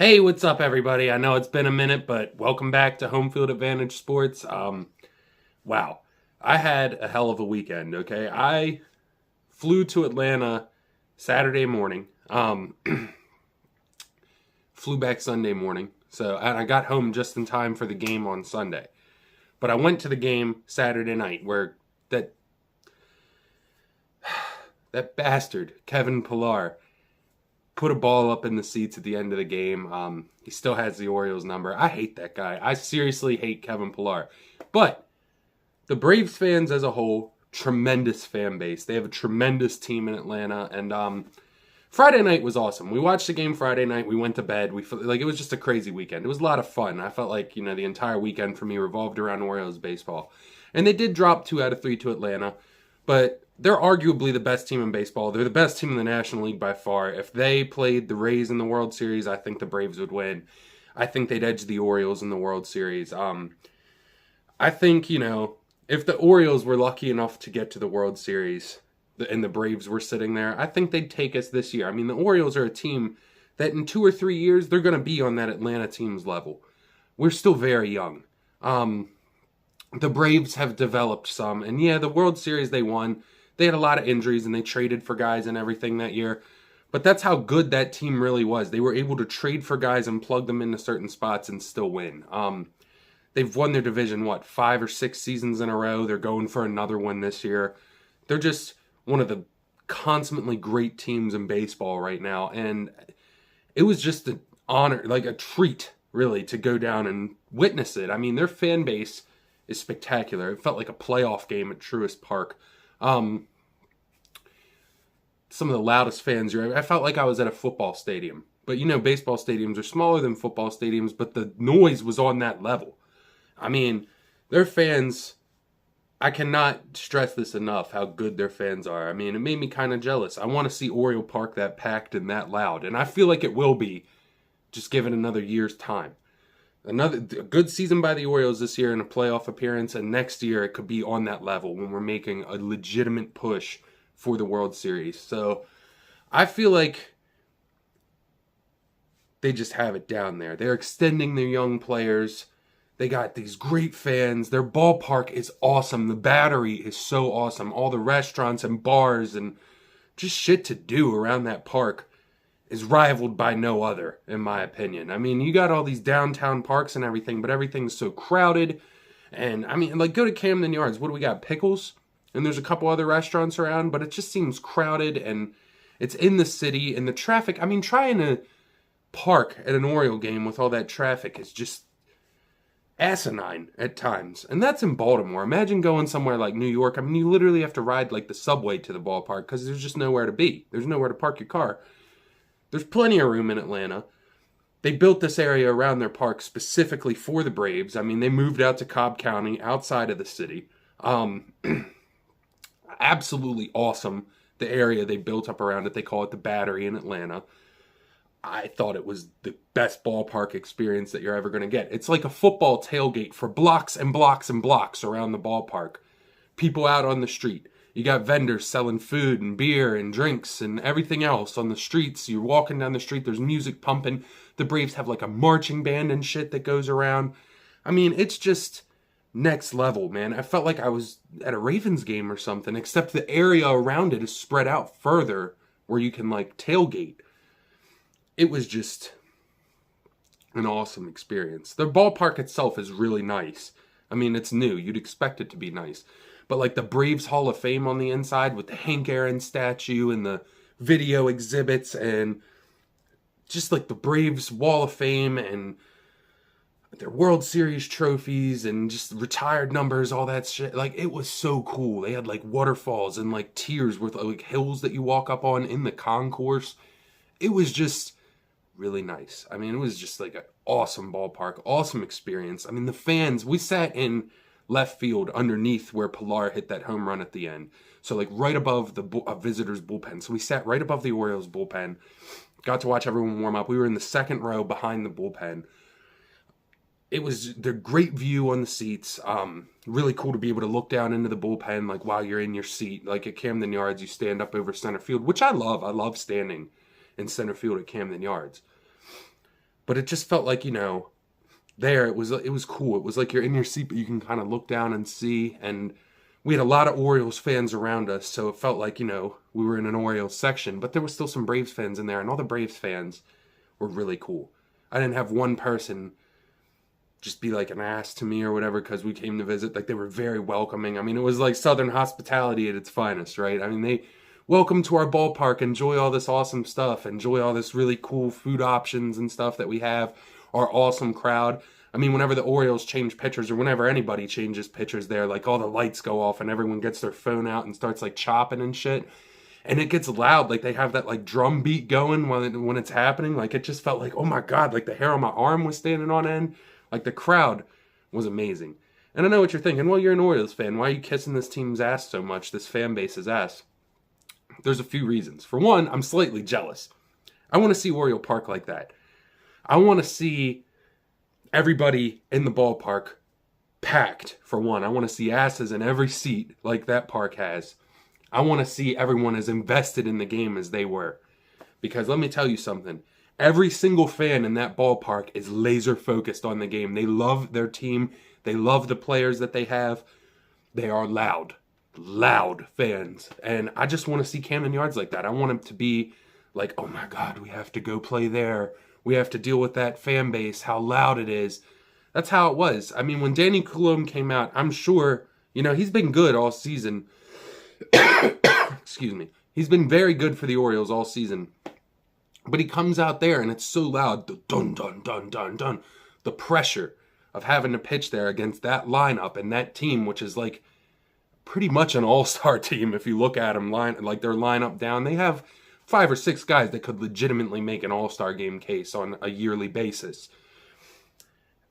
Hey, what's up, everybody? I know it's been a minute, but welcome back to Home Field Advantage Sports. Wow, I had a hell of a weekend. Okay, I flew to Atlanta Saturday morning. Flew back Sunday morning, and I got home just in time for the game on Sunday. But I went to the game Saturday night, where that that bastard Kevin Pillar put a ball up in the seats at the end of the game. He still has the Orioles number. I hate that guy. I seriously hate Kevin Pillar. But the Braves fans as a whole, tremendous fan base. They have a tremendous team in Atlanta. And Friday night was awesome. We watched the game Friday night. We went to bed. It was just a crazy weekend. It was a lot of fun. I felt like, the entire weekend for me revolved around Orioles baseball. And they did drop 2 out of 3 to Atlanta. But they're arguably the best team in baseball. They're the best team in the National League by far. If they played the Rays in the World Series, I think the Braves would win. I think they'd edge the Orioles in the World Series. I think, if the Orioles were lucky enough to get to the World Series and the Braves were sitting there, I think they'd take us this year. I mean, the Orioles are a team that in 2 or 3 years, they're going to be on that Atlanta team's level. We're still very young. The Braves have developed some. And yeah, the World Series they won, they had a lot of injuries and they traded for guys and everything that year. But that's how good that team really was. They were able to trade for guys and plug them into certain spots and still win. They've won their division, 5 or 6 seasons in a row. They're going for another one this year. They're just one of the consummately great teams in baseball right now. And it was just an honor, like a treat, really, to go down and witness it. I mean, their fan base is spectacular. It felt like a playoff game at Truist Park. Some of the loudest fans I felt like I was at a football stadium. But baseball stadiums are smaller than football stadiums, but the noise was on that level. I mean, their fans, I cannot stress this enough how good their fans are. I mean, it made me kind of jealous. I want to see Oriole Park that packed and that loud. And I feel like it will be, just given another year's time. A good season by the Orioles this year in a playoff appearance, and next year it could be on that level when we're making a legitimate push for the World Series. So I feel like they just have it down there. They're extending their young players. They got these great fans. Their ballpark is awesome. The Battery is so awesome. All the restaurants and bars and just shit to do around that park is rivaled by no other, in my opinion. I mean, you got all these downtown parks and everything, but everything's so crowded. And, I mean, go to Camden Yards. What do we got? Pickles? And there's a couple other restaurants around, but it just seems crowded, and it's in the city, and the traffic. I mean, trying to park at an Oriole game with all that traffic is just asinine at times. And that's in Baltimore. Imagine going somewhere like New York. I mean, you literally have to ride, the subway to the ballpark because there's just nowhere to be. There's nowhere to park your car. There's plenty of room in Atlanta. They built this area around their park specifically for the Braves. I mean, they moved out to Cobb County, outside of the city. Absolutely awesome, the area they built up around it. They call it the Battery in Atlanta. I thought it was the best ballpark experience that you're ever going to get. It's like a football tailgate for blocks and blocks and blocks around the ballpark. People out on the street. You got vendors selling food and beer and drinks and everything else on the streets. You're walking down the street, there's music pumping. The Braves have a marching band and shit that goes around. I mean, it's just next level, man. I felt like I was at a Ravens game or something, except the area around it is spread out further where you can tailgate. It was just an awesome experience. The ballpark itself is really nice. I mean, it's new. You'd expect it to be nice. But the Braves Hall of Fame on the inside with the Hank Aaron statue and the video exhibits and just the Braves Wall of Fame and their World Series trophies and just retired numbers, all that shit. It was so cool. They had waterfalls and tiers with hills that you walk up on in the concourse. It was just really nice. I mean, it was just an awesome ballpark, awesome experience. I mean, the fans, we sat in left field underneath where Pillar hit that home run at the end. So right above the visitors' bullpen. So we sat right above the Orioles' bullpen. Got to watch everyone warm up. We were in the second row behind the bullpen. It was the great view on the seats. Really cool to be able to look down into the bullpen while you're in your seat. At Camden Yards, you stand up over center field, which I love. I love standing in center field at Camden Yards. But it just felt like, there it was cool. It was like you're in your seat, but you can kind of look down and see. And we had a lot of Orioles fans around us, so it felt like, we were in an Orioles section. But there was still some Braves fans in there, and all the Braves fans were really cool. I didn't have one person just be like an ass to me or whatever because we came to visit. Like, they were very welcoming. I mean, it was like Southern hospitality at its finest, right? I mean, they welcome to our ballpark, enjoy all this awesome stuff, enjoy all this really cool food options and stuff that we have, our awesome crowd. I mean, whenever the Orioles change pitchers or whenever anybody changes pitchers there, like all the lights go off and everyone gets their phone out and starts like chopping and shit. And it gets loud, like they have that like drum beat going when it's happening. Like, it just felt like, oh my God, like the hair on my arm was standing on end. Like, the crowd was amazing. And I know what you're thinking. Well, you're an Orioles fan. Why are you kissing this team's ass so much, this fan base's ass? There's a few reasons. For one, I'm slightly jealous. I want to see Oriole Park like that. I want to see everybody in the ballpark packed, for one. I want to see asses in every seat like that park has. I want to see everyone as invested in the game as they were. Because let me tell you something. Every single fan in that ballpark is laser focused on the game. They love their team. They love the players that they have. They are loud fans. And I just want to see Camden Yards like that. I want them to be like, oh my God, we have to go play there. We have to deal with that fan base, how loud it is. That's how it was. I mean, when Danny Coulombe came out, I'm sure, he's been good all season. Excuse me. He's been very good for the Orioles all season. But he comes out there and it's so loud. The dun, dun, dun, dun, dun. The pressure of having to pitch there against that lineup and that team, which is like pretty much an all-star team if you look at them, like their lineup down. They have 5 or 6 guys that could legitimately make an all-star game case on a yearly basis.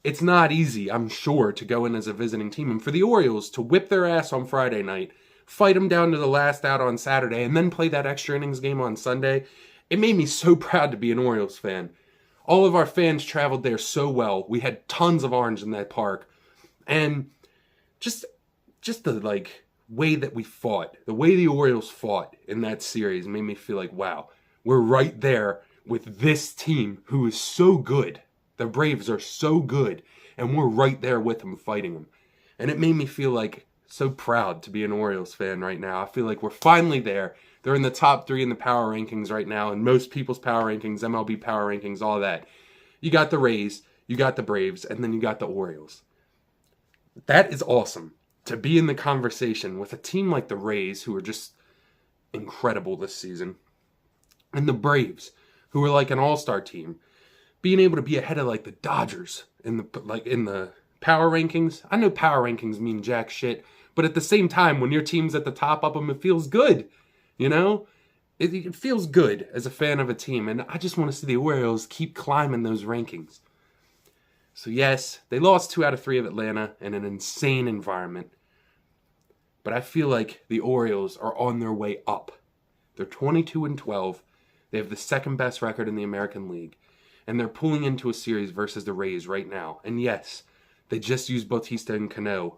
It's not easy, I'm sure, to go in as a visiting team. And for the Orioles to whip their ass on Friday night, fight them down to the last out on Saturday, and then play that extra innings game on Sunday, it made me so proud to be an Orioles fan. All of our fans traveled there so well. We had tons of orange in that park. And just the way that we fought, the way the Orioles fought in that series made me feel like, wow, we're right there with this team who is so good. The Braves are so good, and we're right there with them fighting them. And it made me feel like so proud to be an Orioles fan right now. I feel like we're finally there. They're in the top 3 in the power rankings right now, in most people's power rankings, MLB power rankings, all that. You got the Rays, you got the Braves, and then you got the Orioles. That is awesome. To be in the conversation with a team like the Rays, who are just incredible this season, and the Braves, who are like an all-star team, being able to be ahead of like the Dodgers in the power rankings. I know power rankings mean jack shit, but at the same time, when your team's at the top of them, it feels good. It feels good as a fan of a team, and I just want to see the Orioles keep climbing those rankings. So yes, they lost 2 out of 3 of Atlanta in an insane environment. But I feel like the Orioles are on their way up. They're 22-12. They have the second best record in the American League. And they're pulling into a series versus the Rays right now. And yes, they just used Bautista and Cano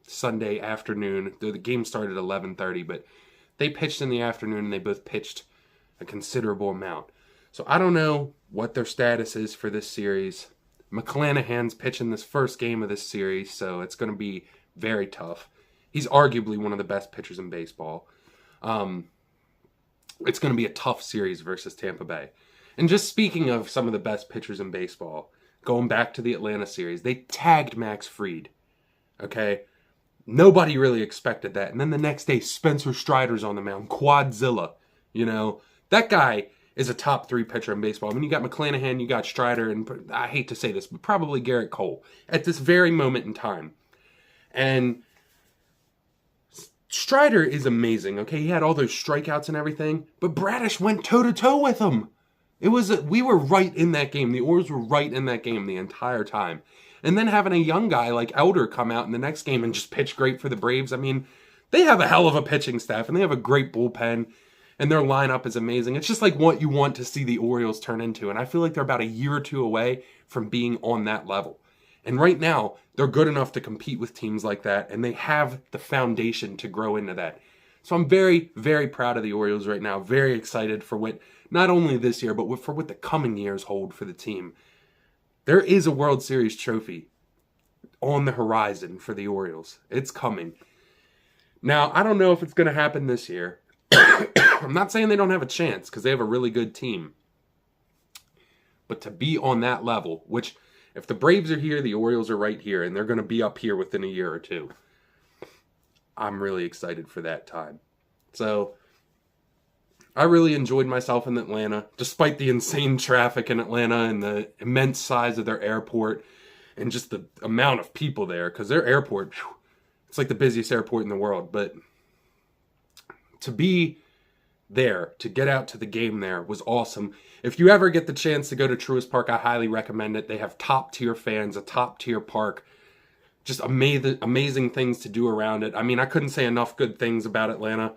Sunday afternoon. The game started at 11:30, but they pitched in the afternoon and they both pitched a considerable amount. So I don't know what their status is for this series. McClanahan's pitching this first game of this series, so it's going to be very tough. He's arguably one of the best pitchers in baseball. It's going to be a tough series versus Tampa Bay. And just speaking of some of the best pitchers in baseball, going back to the Atlanta series, they tagged Max Fried. Okay? Nobody really expected that. And then the next day, Spencer Strider's on the mound. Quadzilla. That guy is a top 3 pitcher in baseball. I mean, you got McClanahan, you got Strider, and I hate to say this, but probably Garrett Cole at this very moment in time. And Strider is amazing, okay? He had all those strikeouts and everything, but Bradish went toe-to-toe with him. We were right in that game. The Orioles were right in that game the entire time. And then having a young guy like Elder come out in the next game and just pitch great for the Braves. I mean, they have a hell of a pitching staff, and they have a great bullpen, and their lineup is amazing. It's just like what you want to see the Orioles turn into, and I feel like they're about a year or 2 away from being on that level. And right now, they're good enough to compete with teams like that, and they have the foundation to grow into that. So I'm very, very proud of the Orioles right now. Very excited for what not only this year, but for what the coming years hold for the team. There is a World Series trophy on the horizon for the Orioles. It's coming. Now, I don't know if it's going to happen this year. I'm not saying they don't have a chance, because they have a really good team. But to be on that level, which if the Braves are here, the Orioles are right here, and they're going to be up here within a year or two. I'm really excited for that time. So, I really enjoyed myself in Atlanta, despite the insane traffic in Atlanta and the immense size of their airport and just the amount of people there, because their airport, it's like the busiest airport in the world. But to be there, to get out to the game there, was awesome. If you ever get the chance to go to Truist Park, I highly recommend it. They have top-tier fans, a top-tier park, just amazing things to do around it. I mean, I couldn't say enough good things about Atlanta.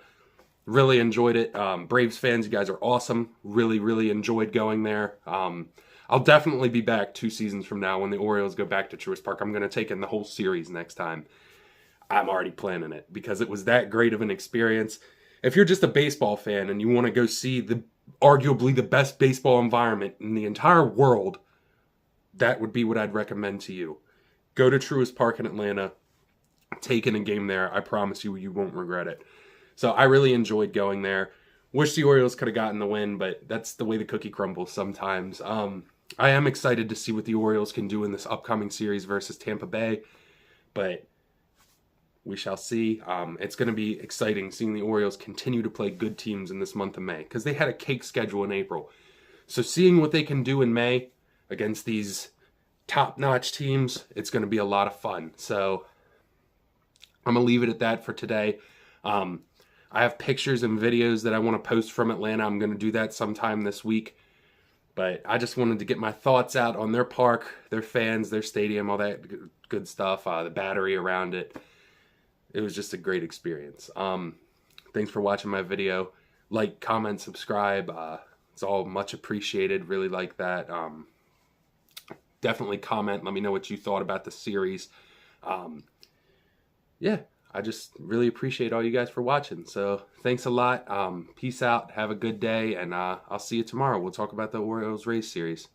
Really enjoyed it. Braves fans, you guys are awesome. Really, really enjoyed going there. I'll definitely be back 2 seasons from now when the Orioles go back to Truist Park. I'm going to take in the whole series next time. I'm already planning it because it was that great of an experience. If you're just a baseball fan and you want to go see arguably the best baseball environment in the entire world, that would be what I'd recommend to you. Go to Truist Park in Atlanta. Take in a game there. I promise you, you won't regret it. So I really enjoyed going there. Wish the Orioles could have gotten the win, but that's the way the cookie crumbles sometimes. I am excited to see what the Orioles can do in this upcoming series versus Tampa Bay, but we shall see. It's going to be exciting seeing the Orioles continue to play good teams in this month of May, because they had a cake schedule in April. So seeing what they can do in May against these top-notch teams, it's going to be a lot of fun. So I'm going to leave it at that for today. I have pictures and videos that I want to post from Atlanta. I'm going to do that sometime this week. But I just wanted to get my thoughts out on their park, their fans, their stadium, all that good stuff, the battery around it. It was just a great experience. Thanks for watching my video. Like, comment, subscribe. It's all much appreciated. Really like that. Definitely comment. Let me know what you thought about the series. Yeah, I just really appreciate all you guys for watching. So thanks a lot. Peace out. Have a good day. And I'll see you tomorrow. We'll talk about the Orioles Rays series.